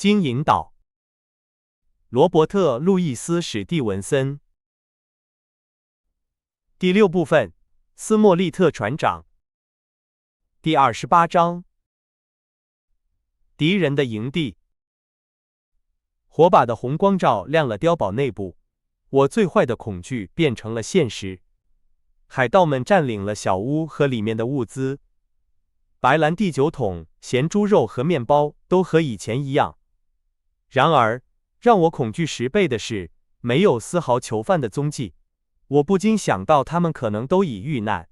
經引導。羅伯特·路易斯·史蒂文森。第6部分，斯莫利特船長。第28章，敵人的營地。火把的紅光照亮了碉堡內部，我最壞的恐懼變成了現實。海盜們佔領了小屋和裡面的物資，白蘭地酒桶、鹹豬肉和麵包都和以前一樣。然而，讓我恐懼10倍的是，沒有絲毫囚犯的蹤跡。我不禁想到他們可能都已遇難，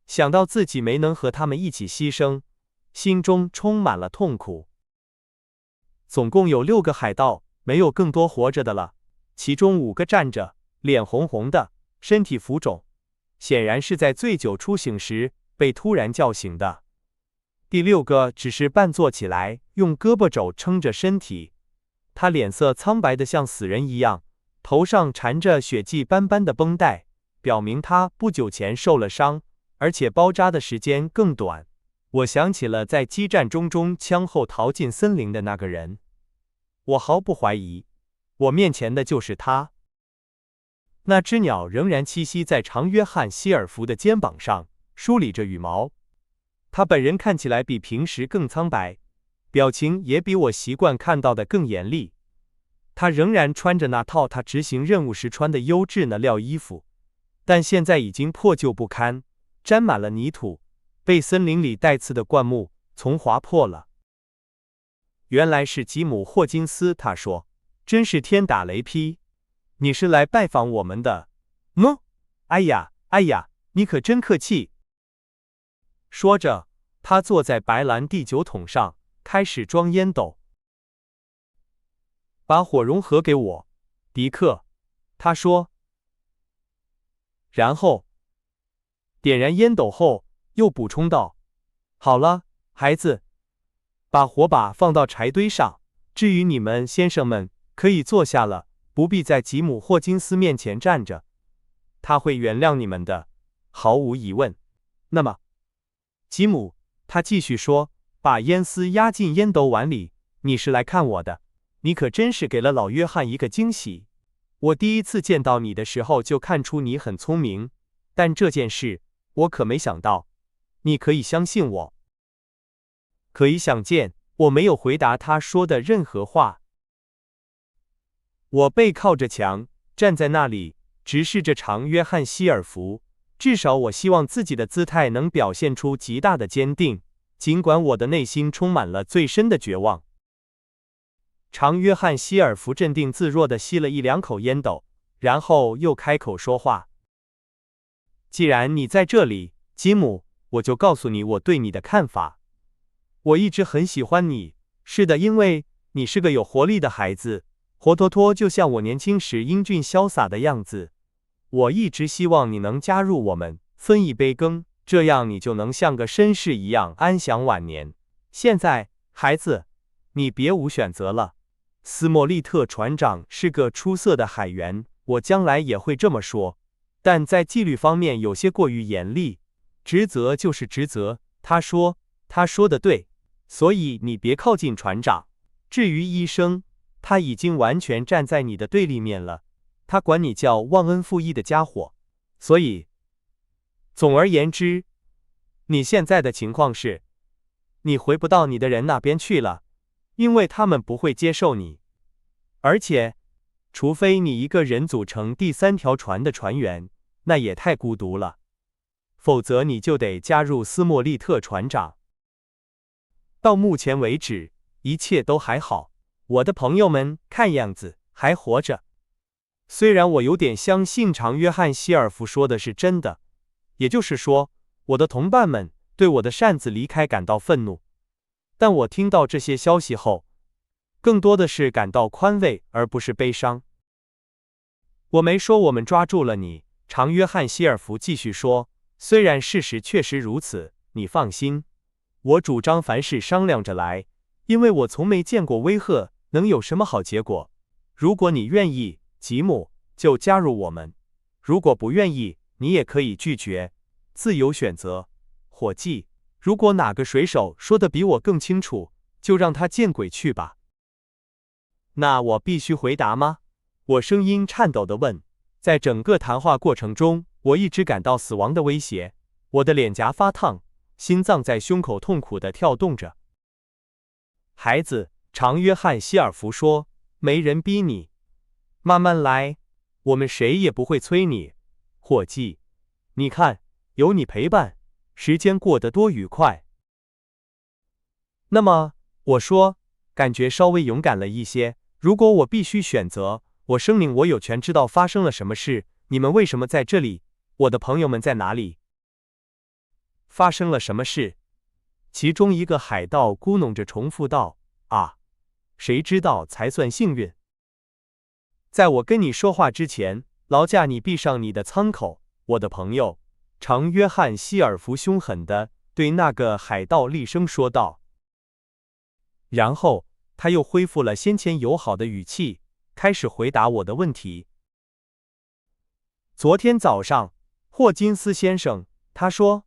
想到自己沒能和他們一起犧牲，心中充滿了痛苦。總共有6個海盜，沒有更多活着的了，其中5個站着，臉紅紅的，身體浮腫，顯然是在醉酒初醒時被突然叫醒的。第6個只是半坐起來，用胳膊肘撐着身體，他臉色蒼白得像死人一樣，頭上纏着血跡斑斑的繃帶，表明他不久前受了傷，而且包紮的時間更短。我想起了在激戰中槍後逃進森林的那個人，我毫不懷疑，我面前的就是他。那隻鳥仍然棲息在長約翰·希爾弗的肩膀上，梳理着羽毛。他本人看起來比平時更蒼白，表情也比我習慣看到的更嚴厲。他仍然穿着那套他執行任務時穿的優質的料衣服，但現在已經破舊不堪，沾滿了泥土，被森林裡帶刺的灌木叢劃破了。原來是吉姆·霍金斯，他說：“真是天打雷劈！你是來拜訪我們的？”哎呀，你可真客氣。說着，他坐在白蘭地酒桶上，開始裝煙斗。把火融合給我，迪克，他說。然後，點燃煙斗後，又補充道：“好了，孩子，把火把放到柴堆上。至於你們先生們，可以坐下了，不必在吉姆·霍金斯面前站着。他會原諒你們的，毫無疑問。那麼，吉姆，他繼續說，把煙絲壓進煙斗碗裡，你是來看我的。你可真是給了老約翰一個驚喜。我第一次見到你的時候就看出你很聰明，但這件事，我可沒想到。你可以相信我。”可以想見，我沒有回答他說的任何話。我背靠着牆，站在那裡，直視着長約翰·希爾弗。至少我希望自己的姿態能表現出極大的堅定，儘管我的內心充滿了最深的絕望。長約翰·希爾弗鎮定自若地吸了1、2口煙斗，然後又開口說話：“既然你在這裡，吉姆，我就告訴你我對你的看法。我一直很喜歡你，是的，因為你是個有活力的孩子，活脫脫就像我年輕時英俊瀟灑的樣子。我一直希望你能加入我們，分一杯羹，這樣你就能像個紳士一樣安享晚年。現在，孩子，你別無選擇了。斯莫利特船長是個出色的海員，我將來也會這麼說，但在紀律方面有些過於嚴厲。職責就是職責，他說的對，所以你別靠近船長。至於醫生，他已經完全站在你的對立面了，他管你叫忘恩負義的家伙。所以，總而言之，你現在的情況是，你回不到你的人那邊去了，因為他們不會接受你。而且，除非你一個人組成第3條船的船員，那也太孤獨了。否則你就得加入斯莫利特船長。到目前為止，一切都還好。我的朋友們看樣子還活着。雖然我有點相信長約翰·希爾弗說的是真的，也就是說，我的同伴們對我的擅自離開感到憤怒，但我聽到這些消息後，更多的是感到寬慰而不是悲傷。我沒說我們抓住了你，長約翰·希爾弗繼續說，雖然事實確實如此，你放心，我主張凡事商量着來，因為我從沒見過威嚇能有什麼好結果。如果你願意，吉姆，就加入我們；如果不願意，你也可以拒絕，自由選擇。伙計，如果哪個水手說得比我更清楚，就讓他見鬼去吧。那我必須回答嗎？我聲音顫抖地問。在整個談話過程中，我一直感到死亡的威脅，我的臉頰發燙，心臟在胸口痛苦地跳動着。孩子，長約翰·希爾弗說，沒人逼你，慢慢來，我們誰也不會催你。夥計，你看，有你陪伴，時間過得多愉快。那麼，我說，感覺稍微勇敢了一些。如果我必須選擇，我聲明我有權知道發生了什麼事。你們為什麼在這裡？我的朋友們在哪裡？發生了什麼事？其中一個海盜咕噥着重複道：啊，誰知道才算幸運。在我跟你說話之前，勞駕你閉上你的艙口，我的朋友。長約翰·希爾弗兇狠地對那個海盜厲聲說道。然後他又恢復了先前友好的語氣，開始回答我的問題。昨天早上，霍金斯先生，他說，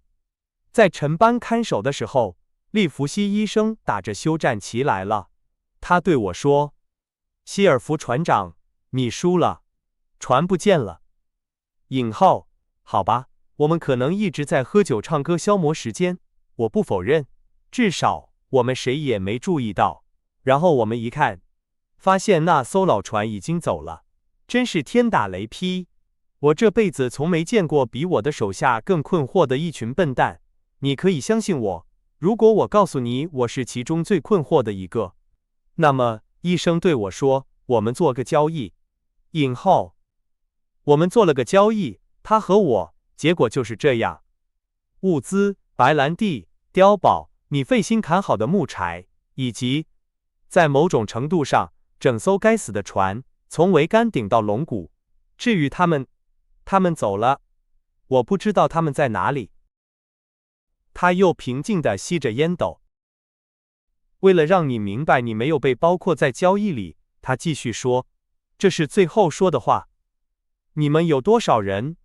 在晨班看守的時候，利弗西醫生打着休戰旗來了。他對我說：“希爾弗船長，你輸了，船不見了。”好吧，我們可能一直在喝酒唱歌消磨時間，我不否認，至少我們誰也沒注意到。然後我們一看，發現那艘老船已經走了，真是天打雷劈！我這輩子從沒見過比我的手下更困惑的一群笨蛋。你可以相信我，如果我告訴你我是其中最困惑的一個。那麼，醫生對我說，我們做個交易。我們做了個交易，他和我，結果就是這樣。物資、白蘭地、碉堡，你費心砍好的木柴，以及，在某種程度上，整艘該死的船，從桅杆頂到龍骨。至於他們走了，我不知道他們在哪裡。他又平靜地吸着煙斗。為了讓你明白你沒有被包括在交易裡，他繼續說，這是最後說的話。你們有多少人？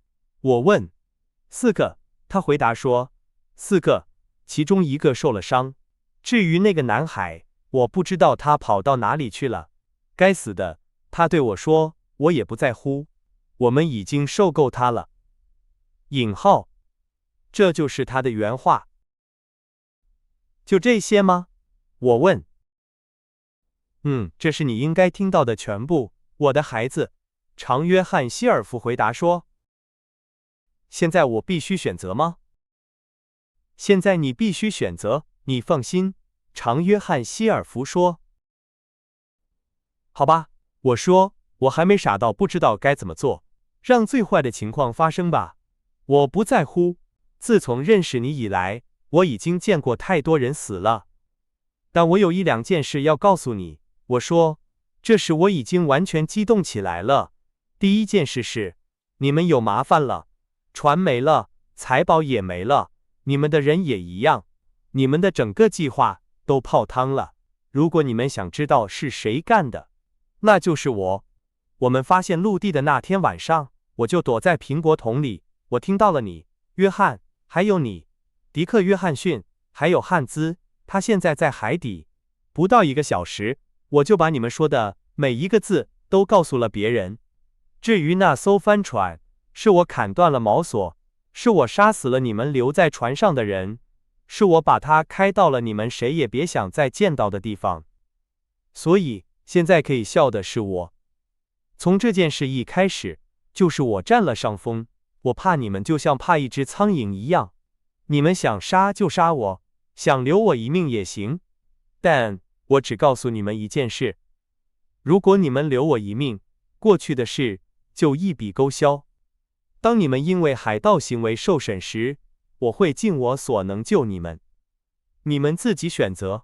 我問。4個，他回答說。4個，其中1個受了傷。至於那個男孩，我不知道他跑到哪裡去了。該死的，他對我說，我也不在乎。我們已經受夠他了。這就是他的原話。就這些嗎？我問。這是你應該聽到的全部，我的孩子。長約翰·希爾弗回答說。現在我必須選擇嗎？現在你必須選擇，你放心。長約翰·希爾弗說。好吧，我說，我還沒傻到不知道該怎麼做，讓最壞的情況發生吧。我不在乎。自從認識你以來，我已經見過太多人死了。但我有1、2件事要告訴你。我說，這時我已經完全激動起來了。第一件事是，你們有麻煩了，船沒了，財寶也沒了，你們的人也一樣，你們的整個計劃都泡湯了。如果你們想知道是誰幹的，那就是我。我們發現陸地的那天晚上，我就躲在蘋果桶裡，我聽到了你，約翰，還有你，迪克·約翰遜，還有漢茲，他現在在海底。不到1個小時，我就把你們說的每一個字都告訴了別人。至於那艘帆船，是我砍斷了錨索，是我殺死了你們留在船上的人，是我把它開到了你們誰也別想再見到的地方。所以，現在可以笑的是我。從這件事一開始，就是我占了上風。我怕你們就像怕一隻蒼蠅一樣，你們想殺就殺我，想留我一命也行。但我只告訴你們一件事，如果你們留我一命，過去的事就一筆勾銷。當你們因為海盜行為受審時，我會盡我所能救你們。你們自己選擇，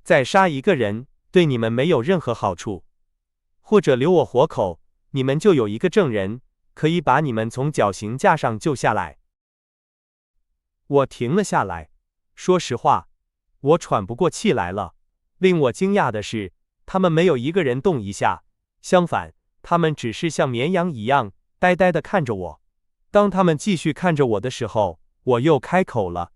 再殺一個人對你們沒有任何好處，或者留我活口，你們就有一個證人，可以把你們從絞刑架上救下來。我停了下來，說實話，我喘不過氣來了。令我驚訝的是，他們沒有一個人動一下，相反，他們只是像綿羊一樣，呆呆地看着我。當他們繼續看着我的時候，我又開口了。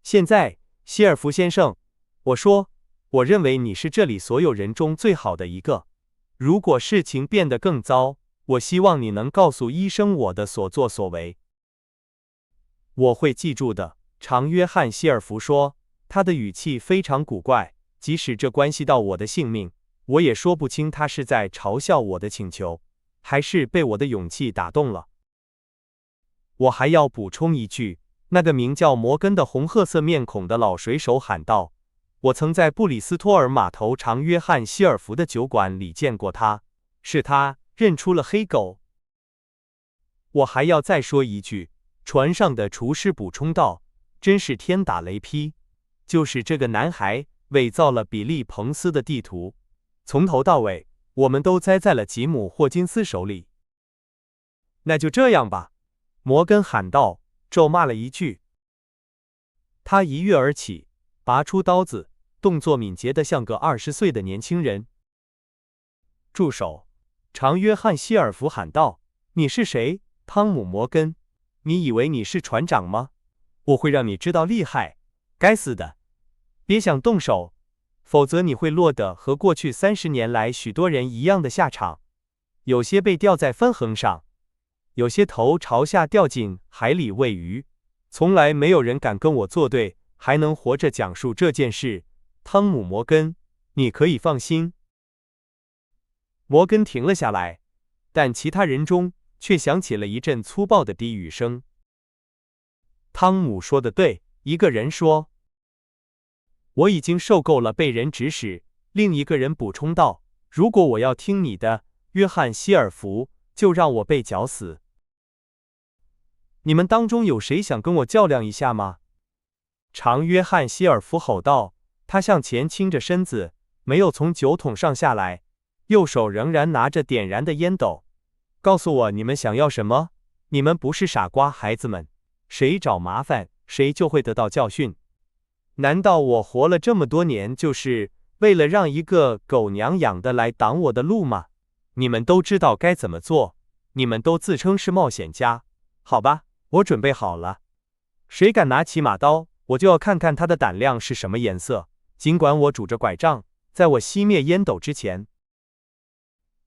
現在，希爾弗先生，我說，我認為你是這裡所有人中最好的一個。如果事情變得更糟，我希望你能告訴醫生我的所作所為。我會記住的，長約翰·希爾弗說，他的語氣非常古怪，即使這關係到我的性命，我也說不清他是在嘲笑我的請求，還是被我的勇氣打動了。我還要補充一句，那個名叫摩根的紅褐色面孔的老水手喊道，我曾在布里斯托爾碼頭長約翰·希爾弗的酒館裡見過他，是他認出了黑狗。我還要再說一句，船上的廚師補充道，真是天打雷劈，就是這個男孩偽造了比利·彭斯的地圖，從頭到尾，我們都栽在了吉姆·霍金斯手裡。那就這樣吧，摩根喊道，咒罵了一句。他一躍而起，拔出刀子，動作敏捷得像個20歲的年輕人。住手！長約翰·希爾弗喊道，你是誰，湯姆·摩根？你以為你是船長嗎？我會讓你知道厲害！該死的！別想動手，否則你會落得和過去30年來許多人一樣的下場。有些被吊在分橫上，有些頭朝下掉進海裡餵魚。從來沒有人敢跟我作對，還能活着講述這件事。湯姆·摩根，你可以放心。摩根停了下來，但其他人中卻響起了一陣粗暴的低語聲。湯姆說得對，一個人說。我已經受夠了被人指使，另一個人補充道，如果我要聽你的，約翰·希爾弗，就讓我被絞死。你們當中有誰想跟我較量一下嗎？長約翰·希爾弗吼道，他向前傾着身子，沒有從酒桶上下來，右手仍然拿着點燃的煙斗。告訴我你們想要什麼？你們不是傻瓜，孩子們，誰找麻煩，誰就會得到教訓。難道我活了這麼多年，就是為了讓一個狗娘養的來擋我的路嗎？你們都知道該怎麼做，你們都自稱是冒險家。好吧，我準備好了。誰敢拿起馬刀，我就要看看他的膽量是什麼顏色。儘管我拄着拐杖，在我熄滅煙斗之前，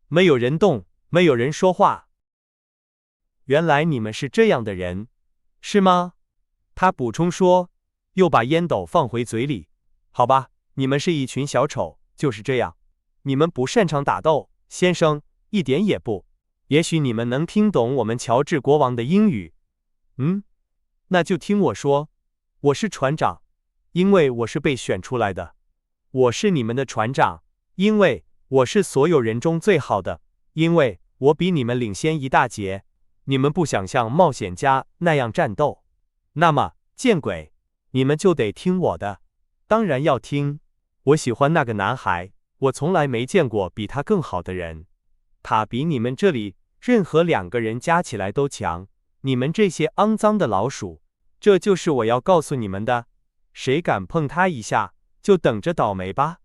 沒有人動，沒有人說話。原來你們是這樣的人，是嗎？他補充說，又把煙斗放回嘴裡。好吧，你們是一群小丑，就是這樣。你們不擅長打鬥，先生，一點也不。也許你們能聽懂我們喬治國王的英語。那就聽我說，我是船長，因為我是被選出來的。我是你們的船長，因為我是所有人中最好的，因為我比你們領先一大截。你們不想像冒險家那樣戰鬥，那麼，見鬼，你們就得聽我的。當然要聽。我喜歡那個男孩，我從來沒見過比他更好的人。他比你們這裡任何2個人加起來都強。你們這些骯髒的老鼠，這就是我要告訴你們的。誰敢碰他一下，就等着倒霉吧。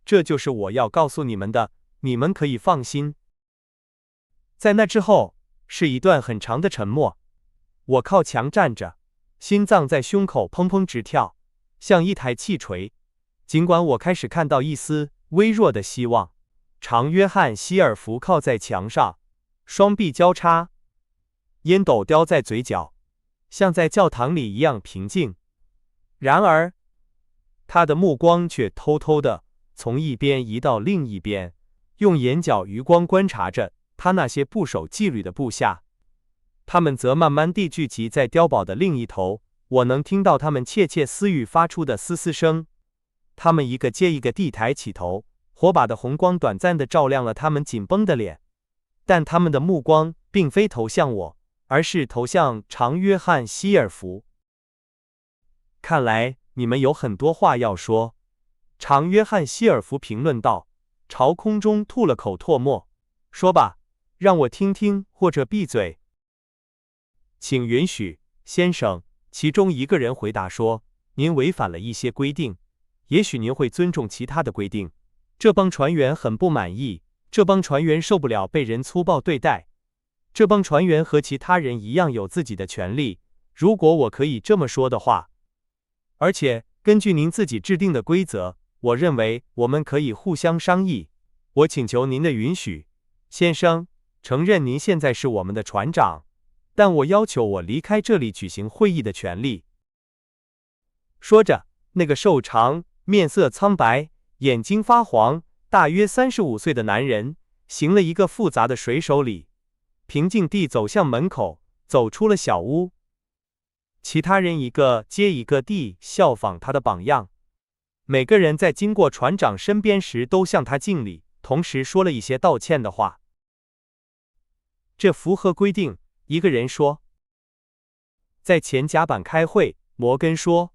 這就是我要告訴你們的，你們可以放心。在那之後，是一段很長的沉默。我靠牆站着，心臟在胸口砰砰直跳，像一台氣錘。儘管我開始看到一絲微弱的希望。長約翰·希爾弗靠在牆上，雙臂交叉，煙斗叼在嘴角，像在教堂裡一樣平靜。然而，他的目光卻偷偷地從一邊移到另一邊，用眼角餘光觀察着他那些不守紀律的部下。他們則慢慢地聚集在碉堡的另一頭，我能聽到他們竊竊私語發出的嘶嘶聲。他們一個接一個地抬起頭，火把的紅光短暫地照亮了他們緊繃的臉，但他們的目光並非投向我，而是投向長約翰·希爾弗。看來你們有很多話要說，長約翰·希爾弗評論道，朝空中吐了口唾沫。說吧，讓我聽聽，或者閉嘴。請允許，先生，其中一個人回答說，您違反了一些規定，也許您會尊重其他的規定。這幫船員很不滿意，這幫船員受不了被人粗暴對待。這幫船員和其他人一樣有自己的權利，如果我可以這麼說的話。而且，根據您自己制定的規則，我認為我們可以互相商議。我請求您的允許，先生，承認您現在是我們的船長，但我要求我離開這裡舉行會議的權利。說着，那個瘦長、面色蒼白、眼睛發黃、大約35歲的男人，行了一個複雜的水手禮，平靜地走向門口，走出了小屋。其他人一個接一個地效仿他的榜樣，每個人在經過船長身邊時都向他敬禮，同時說了一些道歉的話。這符合規定，一個人說。在前甲板開會，摩根說。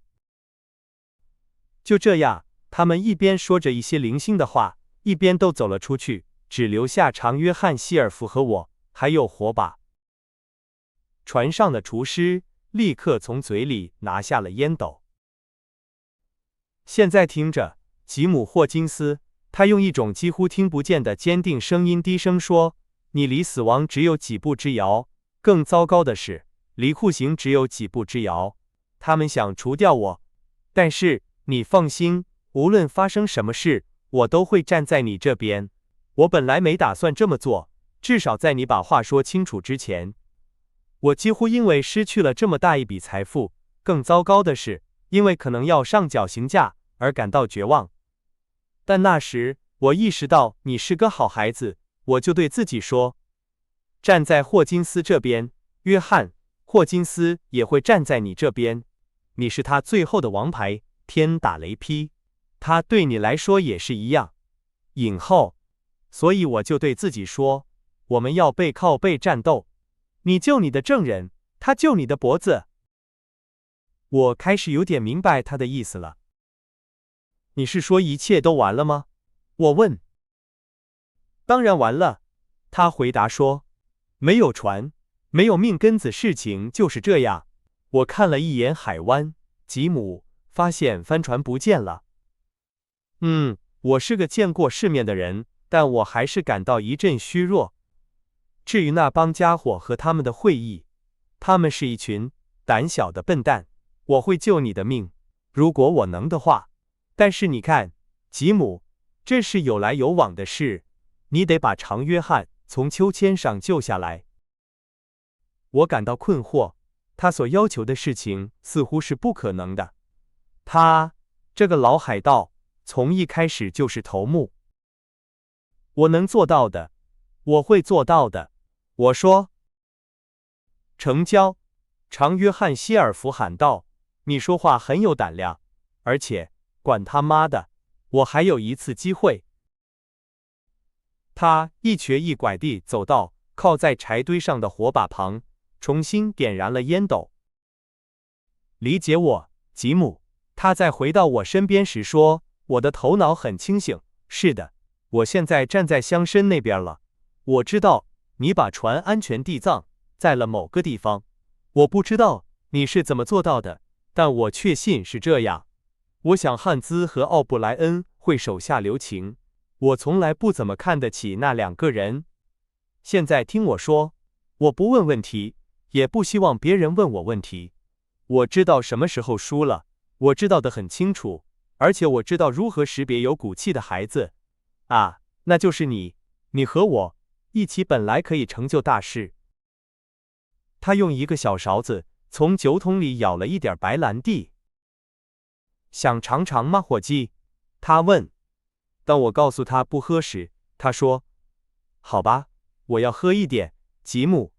就這樣，他們一邊說着一些零星的話，一邊都走了出去，只留下長約翰·希爾弗和我，還有火把。船上的廚師立刻從嘴裡拿下了煙斗。現在聽着，吉姆·霍金斯，他用一種幾乎聽不見的堅定聲音低聲說，你離死亡只有幾步之遙，更糟糕的是，離酷刑只有幾步之遙。他們想除掉我，但是你放心，無論發生什麼事，我都會站在你這邊。我本來沒打算這麼做，至少在你把話說清楚之前。我幾乎因為失去了這麼大一筆財富，更糟糕的是，因為可能要上絞刑架而感到絕望。但那時，我意識到你是個好孩子，我就對自己說，站在霍金斯這邊，約翰·霍金斯也會站在你這邊。你是他最後的王牌，天打雷劈，他對你來說也是一樣。引號。所以我就對自己說，我們要背靠背戰鬥。你救你的證人，他救你的脖子。我開始有點明白他的意思了。你是說一切都完了嗎？我問。當然完了，他回答說。沒有船，沒有命根子，事情就是這樣。我看了一眼海灣，吉姆，發現帆船不見了。我是個見過世面的人，但我還是感到一陣虛弱。至於那幫家伙和他們的會議，他們是一群膽小的笨蛋。我會救你的命，如果我能的話。但是你看，吉姆，這是有來有往的事，你得把長約翰從秋千上救下來。我感到困惑，他所要求的事情似乎是不可能的。他，這個老海盜，從一開始就是頭目。我能做到的，我會做到的。我說。成交，長約翰·希爾弗喊道，你說話很有膽量，而且，管他媽的，我還有一次機會。他一瘸一拐地走到靠在柴堆上的火把旁，重新點燃了煙斗。理解我，吉姆。他在回到我身邊時說，我的頭腦很清醒。是的，我現在站在箱身那邊了。我知道你把船安全地葬在了某個地方。我不知道你是怎麼做到的，但我確信是這樣。我想漢茲和奧布萊恩會手下留情。我從來不怎麼看得起那兩個人。現在聽我說，我不問問題，也不希望別人問我問題。我知道什麼時候輸了，我知道得很清楚，而且我知道如何識別有骨氣的孩子。啊，那就是你，你和我一起本來可以成就大事。他用一個小勺子從酒桶裡舀了一點白蘭地。想嘗嘗嗎，夥計？他問。當我告訴他不喝時，他說：好吧，我要喝一點，吉姆。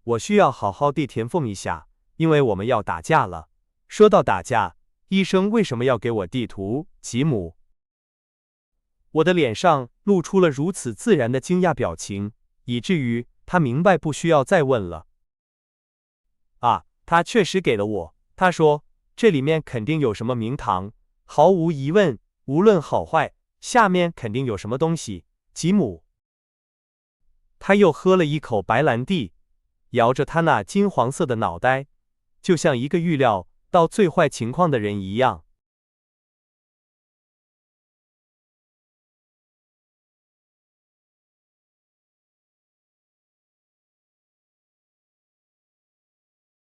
我需要好好地填縫一下，因為我們要打架了。說到打架，醫生為什麼要給我地圖，吉姆？我的臉上露出了如此自然的驚訝表情，以至於他明白不需要再問了。啊，他確實給了我。他說，這裡面肯定有什麼名堂，毫無疑問，無論好壞，下面肯定有什麼東西，吉姆。他又喝了一口白蘭地，搖着他那金黃色的腦袋，就像一個預料到最壞情況的人一樣。